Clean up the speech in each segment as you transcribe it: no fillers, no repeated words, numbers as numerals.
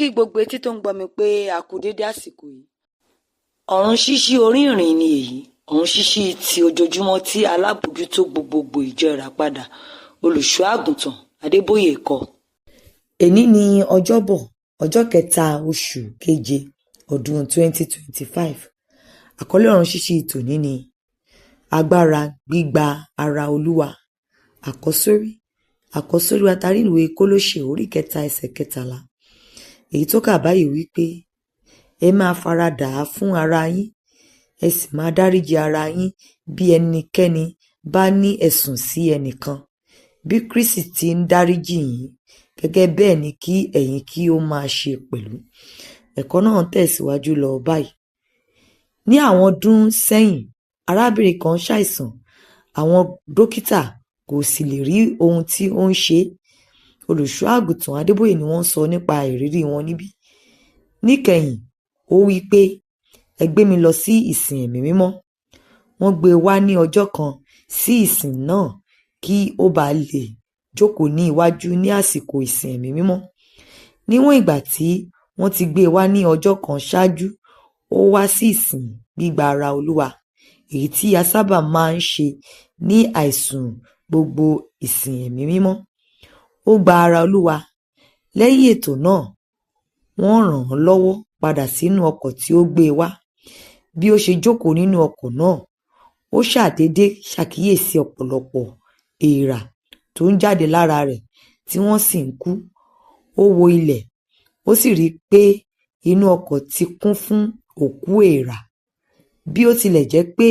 kí gbogbo etí tó ń gbọ́ mi pé a kú dédé àsìkò yìí. Ọ̀run ṣíṣí orí ìrìn ni èyí, ọ̀run ṣíṣí ti ojoojúmọ́ tí alábòójútó gbogbogbò ìjọ Ìràpadà olùṣọ́ àgùntàn Adébóyè kọ. Èní ni Ọjọ́bọ̀, ọjọ́ kẹta oṣù keje ọdún 2025. Àkọlé ọ̀run ṣíṣí tòní ni agbára gbígba ara Olúwa. Àkọ́sórí atarí ìwé Kólóṣè orí kẹta ẹsẹ̀ kẹtàlá. Èyí tó kà báyìí wípé ẹ máa faradà á fún ara yín, ẹ sì máa dáríji ara yín bí ẹnikẹ́ni bá ní ẹ̀sùn sí ẹnìkan. Bí Kristi ti ń dáríjì yín, gẹ́gẹ́ bẹ́ẹ̀ ni kí ẹ̀yin kí ó máa ṣe pẹ̀lú. Ẹ̀kọ́ náà tẹ̀síwájú lọ báyìí. Ní àwọn ọdún sẹ́yìn, arábìnrin kan ṣàìsàn. Àwọn dókítà kò sì lè rí ohun tí ó ń ṣe é. Olùṣọ́ àgùntàn Adébóyè ni wọ́n sọ nípa ìrírí wọn níbí. Níkẹyìn, ó wí pé ẹ gbé mi lọ sí ìsìn ẹ̀mí mímọ́. Wọ́n gbé e wá ní ọjọ́ kan sí ìsìn náà kí ó bàa lè jókòó ní iwájú ní àsìkò ìsìn ẹ̀mí mímọ́. Níwọ̀n ìgbà tí wọ́n ti gbé e wá ní ọjọ́ kan ṣáájú, ó wá sí ìsìn gbígba ara Olúwa, èyí tí a sábà máa ń ṣe ní àìsùn gbogbo ìsìn ẹ̀mí mímọ́. Ó gba ara Olúwa. Lẹ́yìn ètò náà, wọ́n ràn án lọ́wọ́ padà sínú ọkọ̀ tí ó gbé e wá. Bí ó ṣe jókòó nínú ọkọ̀ náà, ó ṣàdédé ṣàkíyèsí ọ̀pọ̀lọpọ̀ èèrà tó ń jáde lára rẹ̀ tí wọ́n sì ń kú. Ó wo ilẹ̀, ó sì rí i pé inú ọkọ̀ ti kún fún òkú èèrà. Bí ó tilẹ̀ jẹ́ pé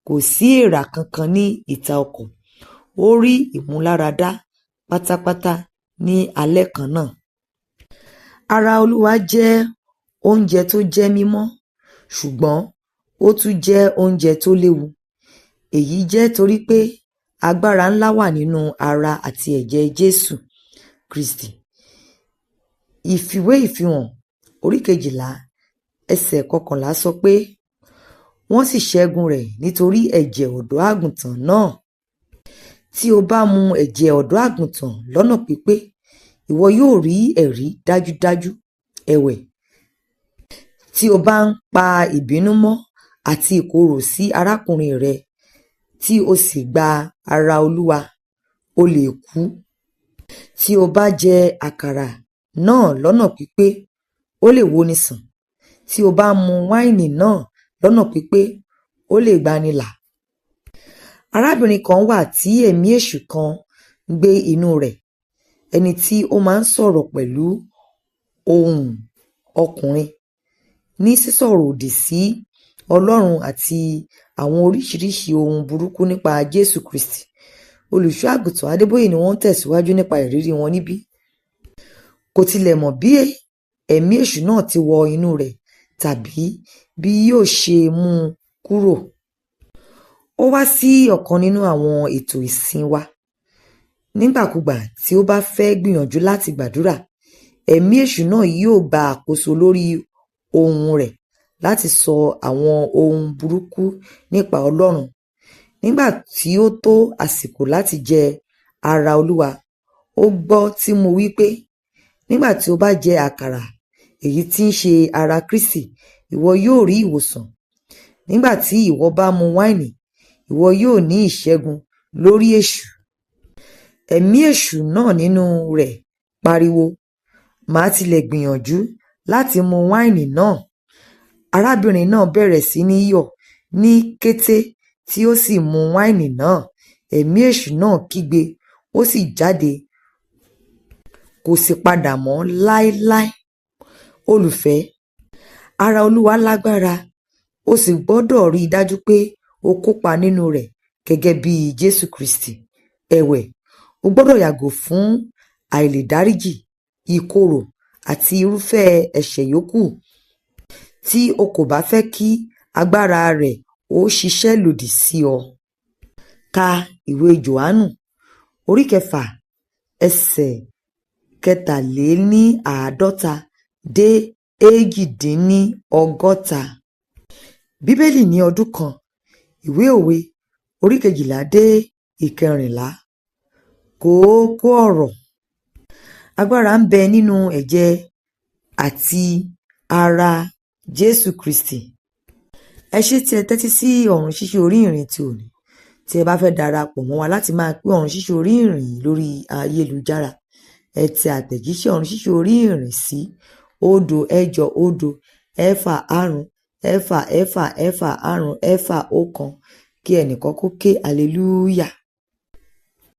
kò sí èèrà kankan ní ìta ọkọ̀, ó rí ìmúláradá pátápátá ní alẹ́ kan náà. Ara Olúwa jẹ́ oúnjẹ tó jẹ́ mímọ́, ṣùgbọ́n ó tún jẹ́ oúnjẹ tó léwu. Èyí jẹ́ torí pé agbára ńlá wà nínú ara àti ẹ̀jẹ̀ Jésù Kristi. Ìfihàn orí 12 ẹsẹ̀ 11 sọ pé wọ́n sì ṣẹ́gun rẹ̀ nítorí ẹ̀jẹ̀ ọ̀dọ́ àgùntàn náà. Tí o bá mu ẹ̀jẹ̀ ọ̀dọ́ àgùntàn lọ́nà pípé, ìwọ yóò rí ẹ̀rí dájúdájú. Ẹ̀wẹ̀, tí o bá ń pa ìbínú mọ́ àti ìkorò sí arákùnrin rẹ, tí o sì gba ara Olúwa, o lè kú. Tí o bá jẹ àkàrà náà lọ́nà pípé, ó lè wóni sàn. Tí o bá mu wáìnì náà lọ́nà pípé, ó lè gbanilà. Arábìnrin kan wà tí ẹ̀mí èṣù kan ń gbé inú rẹ̀, ẹni tí ó máa ń sọ̀rọ̀ pẹ̀lú ohùn ọkùnrin, ní sísọ̀rọ̀ òdì sí Ọlọ́run àti àwọn oríṣiríṣi ohun burúkú nípa Jésù Kristi. Olùṣọ́ àgùntàn Adébóyè ni wọ́n tẹ̀síwájú nípa ìrírí wọn níbí. Kò tilẹ̀ mọ̀ bí ẹ̀mí èṣù náà ti wọ inú rẹ̀ tàbí bí yóò ṣe mú un kúrò. Ó wá sí ọ̀kan nínú àwọn ètò ìsìn wa. Nígbàkúgbà tí ó bá fẹ́ gbìyànjú láti gbàdúrà, ẹ̀mí èṣù náà yóò gba àkóso lórí ohùn rẹ̀ láti sọ àwọn ohun burúkú nípa Ọlọ́run. Nígbà tí ó tó àsìkò láti jẹ ara Olúwa, ó gbọ́ tí mo wí pé, nígbà tí o bá jẹ àkàrà, èyí tí ń ṣe ara Kristi, ìwọ yóò rí ìwòsàn. Nígbà tí ìwọ bá mu wáìnì, ìwọ yóò ní ìṣẹ́gun lórí èṣù. Ẹ̀mí èṣù náà nínú rẹ̀ pariwo, màá tilẹ̀ gbìyànjú láti mu wáìnì náà. Arábìnrin náà bẹ̀rẹ̀ sí ní yọ̀. Ní kété tí ó sì mu wáìnì náà, ẹ̀mí èṣù náà kígbe, ó sì jáde, kò sì padà mọ́ láéláé. Olùfẹ́, ara Olúwa lágbára. O sì gbọ́dọ̀ rí i dájú pé o kópa nínú rẹ̀ gẹ́gẹ́ bí Jésù Kristi. Ẹ̀wẹ̀, o gbọ́dọ̀ yàgò fún àìlèdáríjì, ìkorò àti irúfẹ́ ẹ̀ṣẹ̀ yòókù tí o kò bá fẹ́ kí agbára rẹ̀ ó ṣiṣẹ́ lòdì sí ọ. Ka ìwé Jòhánù orí 6 ẹsẹ̀ 53 dé 62. Bíbélì ní ọdún kan. Ìwé Òwe orí 12 dé 14. Kókó ọ̀rọ̀. Agbára ń bẹ nínú ẹ̀jẹ̀ àti ara Jésù Kristi. Ẹ ṣé tí ẹ tẹ́tí sí ọ̀run ṣíṣí orí ìrìn ti òní. Tí ẹ bá fẹ́ darapọ̀ mọ́ wa láti máa pín ọ̀run ṣíṣí orí ìrìn lórí ayélujára, ẹ tẹ àtẹ̀jíṣẹ́ ọ̀run ṣíṣí orí ìrìn sí 08045454541 kí ẹnìkan kó ké hallelujah.